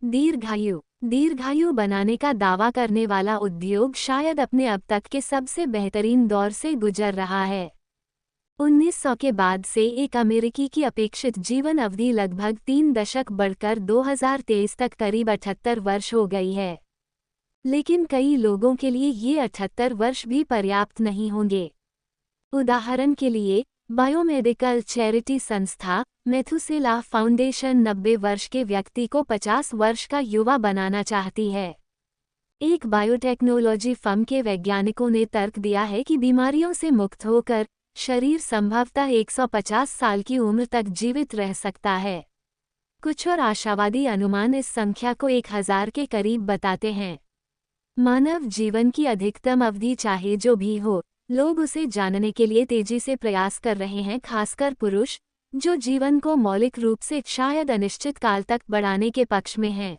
दीर्घायु दीर्घायु बनाने का दावा करने वाला उद्योग शायद अपने अब तक के सबसे बेहतरीन दौर से गुजर रहा है। 1900 के बाद से एक अमेरिकी की अपेक्षित जीवन अवधि लगभग 3 दशक बढ़कर 2023 तक करीब 78 वर्ष हो गई है। लेकिन कई लोगों के लिए ये 78 वर्ष भी पर्याप्त नहीं होंगे। उदाहरण के लिए, बायोमेडिकल चैरिटी संस्था मेथुसेलाह फाउंडेशन 90 वर्ष के व्यक्ति को 50 वर्ष का युवा बनाना चाहती है। एक बायोटेक्नोलॉजी फर्म के वैज्ञानिकों ने तर्क दिया है कि बीमारियों से मुक्त होकर शरीर संभवतः 150 साल की उम्र तक जीवित रह सकता है। कुछ और आशावादी अनुमान इस संख्या को 1000 के करीब बताते हैं। मानव जीवन की अधिकतम अवधि चाहे जो भी हो, लोग उसे जानने के लिए तेजी से प्रयास कर रहे हैं, खासकर पुरुष, जो जीवन को मौलिक रूप से शायद अनिश्चित काल तक बढ़ाने के पक्ष में हैं।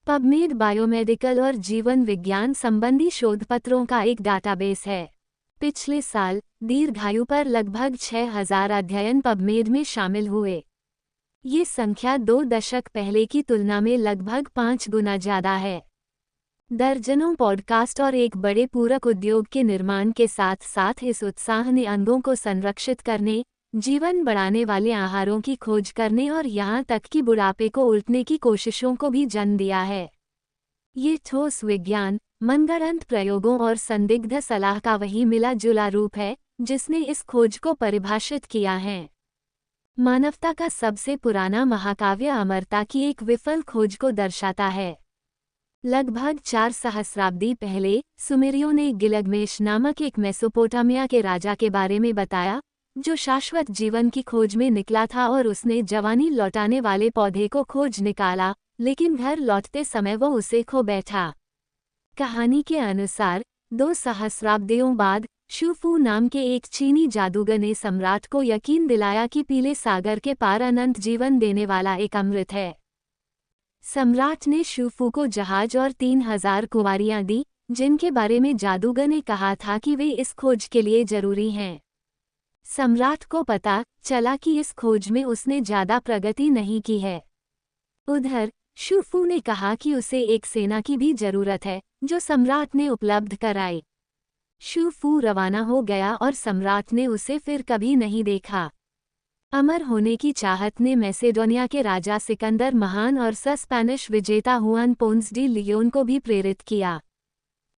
पबमेड बायोमेडिकल और जीवन विज्ञान संबंधी शोधपत्रों का एक डाटाबेस है। पिछले साल दीर्घायु पर लगभग 6000 अध्ययन पबमेड में शामिल हुए। ये संख्या 2 दशक पहले की तुलना में लगभग 5 गुना ज़्यादा है। दर्जनों पॉडकास्ट और एक बड़े पूरक उद्योग के निर्माण के साथ साथ इस उत्साह ने अंगों को संरक्षित करने, जीवन बढ़ाने वाले आहारों की खोज करने और यहाँ तक कि बुढ़ापे को उलटने की कोशिशों को भी जन्म दिया है। ये ठोस विज्ञान, मनगढ़ंत प्रयोगों और संदिग्ध सलाह का वही मिला जुला रूप है जिसने इस खोज को परिभाषित किया है। मानवता का सबसे पुराना महाकाव्य अमरता की एक विफल खोज को दर्शाता है। लगभग 4 सहस्राब्दी पहले सुमेरियों ने गिलगमेश नामक एक मेसोपोटामिया के राजा के बारे में बताया, जो शाश्वत जीवन की खोज में निकला था और उसने जवानी लौटाने वाले पौधे को खोज निकाला, लेकिन घर लौटते समय वो उसे खो बैठा। कहानी के अनुसार 2 सहस्राब्दियों बाद शूफू नाम के एक चीनी जादूगर ने सम्राट को यकीन दिलाया कि पीले सागर के पार अनंत जीवन देने वाला एक अमृत है। सम्राट ने शूफू को जहाज और 3000 कुंवारियां दी, जिनके बारे में जादूगर ने कहा था कि वे इस खोज के लिए जरूरी हैं। सम्राट को पता चला कि इस खोज में उसने ज्यादा प्रगति नहीं की है। उधर शूफू ने कहा कि उसे एक सेना की भी जरूरत है, जो सम्राट ने उपलब्ध कराई। शूफू रवाना हो गया और सम्राट ने उसे फिर कभी नहीं देखा। अमर होने की चाहत ने मैसेडोनिया के राजा सिकंदर महान और स्पेनिश विजेता हुआन पोंस डी लियोन को भी प्रेरित किया।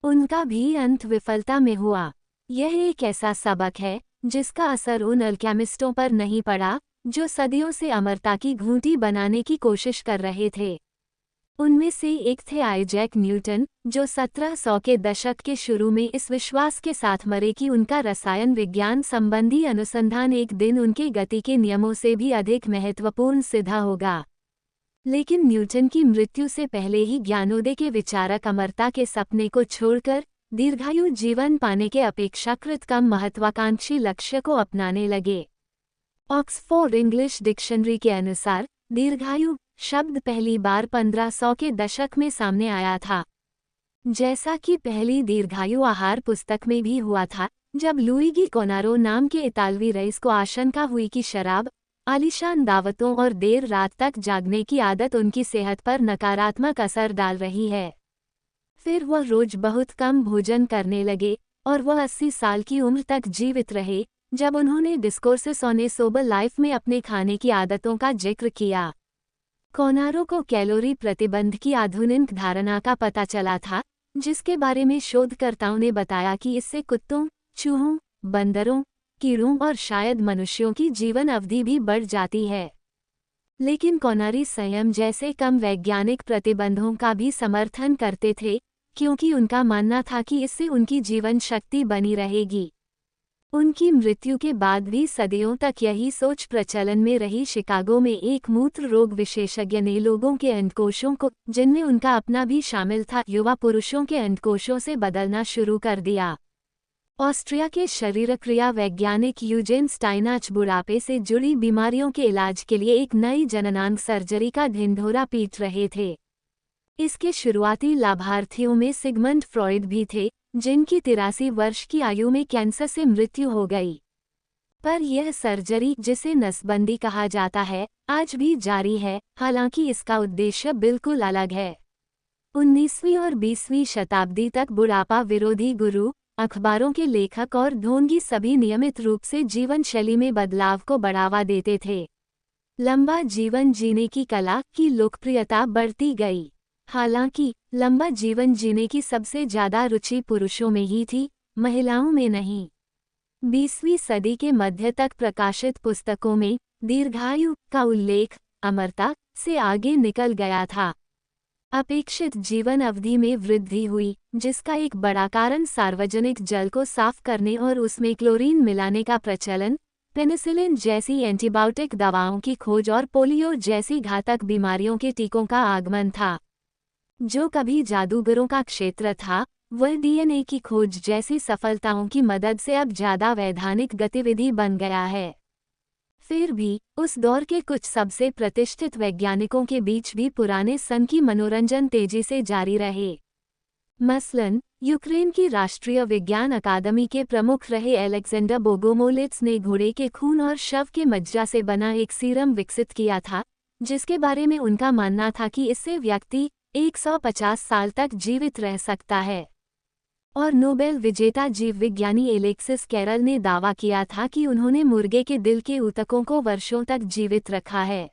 उनका भी अंत विफलता में हुआ। यह एक ऐसा सबक है जिसका असर उन अल्केमिस्टों पर नहीं पड़ा, जो सदियों से अमरता की घूंटी बनाने की कोशिश कर रहे थे। उनमें से एक थे आइजैक न्यूटन, जो 1700 के दशक के शुरू में इस विश्वास के साथ मरे कि उनका रसायन विज्ञान संबंधी अनुसंधान एक दिन उनके गति के नियमों से भी अधिक महत्वपूर्ण सिद्ध होगा। लेकिन न्यूटन की मृत्यु से पहले ही ज्ञानोदय के विचारक अमरता के सपने को छोड़कर दीर्घायु जीवन पाने के अपेक्षाकृत कम महत्वाकांक्षी लक्ष्य को अपनाने लगे। ऑक्सफोर्ड इंग्लिश डिक्शनरी के अनुसार दीर्घायु शब्द पहली बार 1500 के दशक में सामने आया था। जैसा कि पहली दीर्घायु आहार पुस्तक में भी हुआ था, जब लुइगी कोनारो नाम के इतालवी रईस को आशंका हुई कि शराब, आलीशान दावतों और देर रात तक जागने की आदत उनकी सेहत पर नकारात्मक असर डाल रही है। फिर वह रोज बहुत कम भोजन करने लगे और वह 80 साल की उम्र तक जीवित रहे, जब उन्होंने discourses on A sober life में अपने खाने की आदतों का जिक्र किया। कोनारो को कैलोरी प्रतिबंध की आधुनिक धारणा का पता चला था, जिसके बारे में शोधकर्ताओं ने बताया कि इससे कुत्तों, चूहों, बंदरों, कीड़ों और शायद मनुष्यों की जीवन अवधि भी बढ़ जाती है। लेकिन कोनारी संयम जैसे कम वैज्ञानिक प्रतिबंधों का भी समर्थन करते थे, क्योंकि उनका मानना था कि इससे उनकी जीवन शक्ति बनी रहेगी। उनकी मृत्यु के बाद भी सदियों तक यही सोच प्रचलन में रही। शिकागो में एक मूत्र रोग विशेषज्ञ ने लोगों के अंडकोशों को, जिनमें उनका अपना भी शामिल था, युवा पुरुषों के अंडकोशों से बदलना शुरू कर दिया। ऑस्ट्रिया के शरीरक्रिया वैज्ञानिक यूजेन स्टाइनाच बुढ़ापे से जुड़ी बीमारियों के इलाज के लिए एक नई जननांग सर्जरी का ढिंढोरा पीट रहे थे। इसके शुरुआती लाभार्थियों में सिगमंड फ्रॉइड भी थे, जिनकी 83 वर्ष की आयु में कैंसर से मृत्यु हो गई। पर यह सर्जरी, जिसे नसबंदी कहा जाता है, आज भी जारी है, हालांकि इसका उद्देश्य बिल्कुल अलग है। 19वीं और 20वीं शताब्दी तक बुढ़ापा विरोधी गुरु, अखबारों के लेखक और ढोंगी सभी नियमित रूप से जीवन शैली में बदलाव को बढ़ावा देते थे। लंबा जीवन जीने की कला की लोकप्रियता बढ़ती गई। हालांकि लंबा जीवन जीने की सबसे ज्यादा रुचि पुरुषों में ही थी, महिलाओं में नहीं। 20वीं सदी के मध्य तक प्रकाशित पुस्तकों में दीर्घायु का उल्लेख अमरता से आगे निकल गया था। अपेक्षित जीवन अवधि में वृद्धि हुई, जिसका एक बड़ा कारण सार्वजनिक जल को साफ करने और उसमें क्लोरीन मिलाने का प्रचलन, पेनिसिलिन जैसी एंटीबायोटिक दवाओं की खोज और पोलियो जैसी घातक बीमारियों के टीकों का आगमन था। जो कभी जादूगरों का क्षेत्र था, वह डीएनए की खोज जैसी सफलताओं की मदद से अब ज्यादा वैधानिक गतिविधि बन गया है। फिर भी उस दौर के कुछ सबसे प्रतिष्ठित वैज्ञानिकों के बीच भी पुराने सन की मनोरंजन तेजी से जारी रहे। मसलन यूक्रेन की राष्ट्रीय विज्ञान अकादमी के प्रमुख रहे अलेक्जेंडर बोगोमोलिट्स ने घोड़े के खून और शव के मज्जा से बना एक सीरम विकसित किया था, जिसके बारे में उनका मानना था कि इससे व्यक्ति 150 साल तक जीवित रह सकता है। और नोबेल विजेता जीव विज्ञानी एलेक्सिस कैरल ने दावा किया था कि उन्होंने मुर्गे के दिल के ऊतकों को वर्षों तक जीवित रखा है।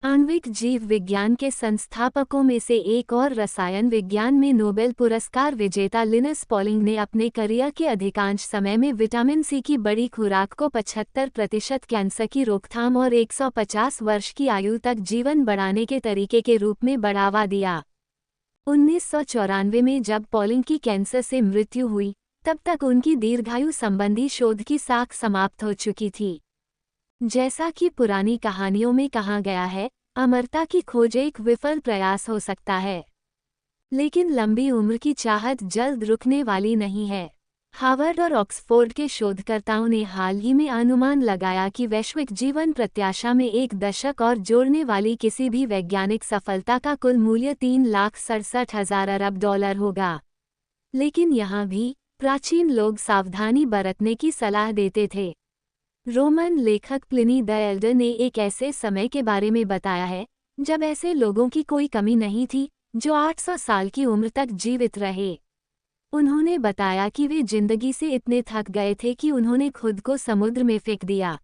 आणविक जीव विज्ञान के संस्थापकों में से एक और रसायन विज्ञान में नोबेल पुरस्कार विजेता लिनस पॉलिंग ने अपने करियर के अधिकांश समय में विटामिन सी की बड़ी खुराक को 75% कैंसर की रोकथाम और 150 वर्ष की आयु तक जीवन बढ़ाने के तरीके के रूप में बढ़ावा दिया। 1994 में जब पॉलिंग की कैंसर से मृत्यु हुई, तब तक उनकी दीर्घायु संबंधी शोध की साख समाप्त हो चुकी थी। जैसा कि पुरानी कहानियों में कहा गया है, अमरता की खोज एक विफल प्रयास हो सकता है, लेकिन लंबी उम्र की चाहत जल्द रुकने वाली नहीं है। हार्वर्ड और ऑक्सफोर्ड के शोधकर्ताओं ने हाल ही में अनुमान लगाया कि वैश्विक जीवन प्रत्याशा में एक दशक और जोड़ने वाली किसी भी वैज्ञानिक सफलता का कुल मूल्य 3,67,000 अरब डॉलर होगा। लेकिन यहाँ भी प्राचीन लोग सावधानी बरतने की सलाह देते थे। रोमन लेखक प्लिनी द एल्डर ने एक ऐसे समय के बारे में बताया है जब ऐसे लोगों की कोई कमी नहीं थी जो 800 साल की उम्र तक जीवित रहे। उन्होंने बताया कि वे जिंदगी से इतने थक गए थे कि उन्होंने खुद को समुद्र में फेंक दिया।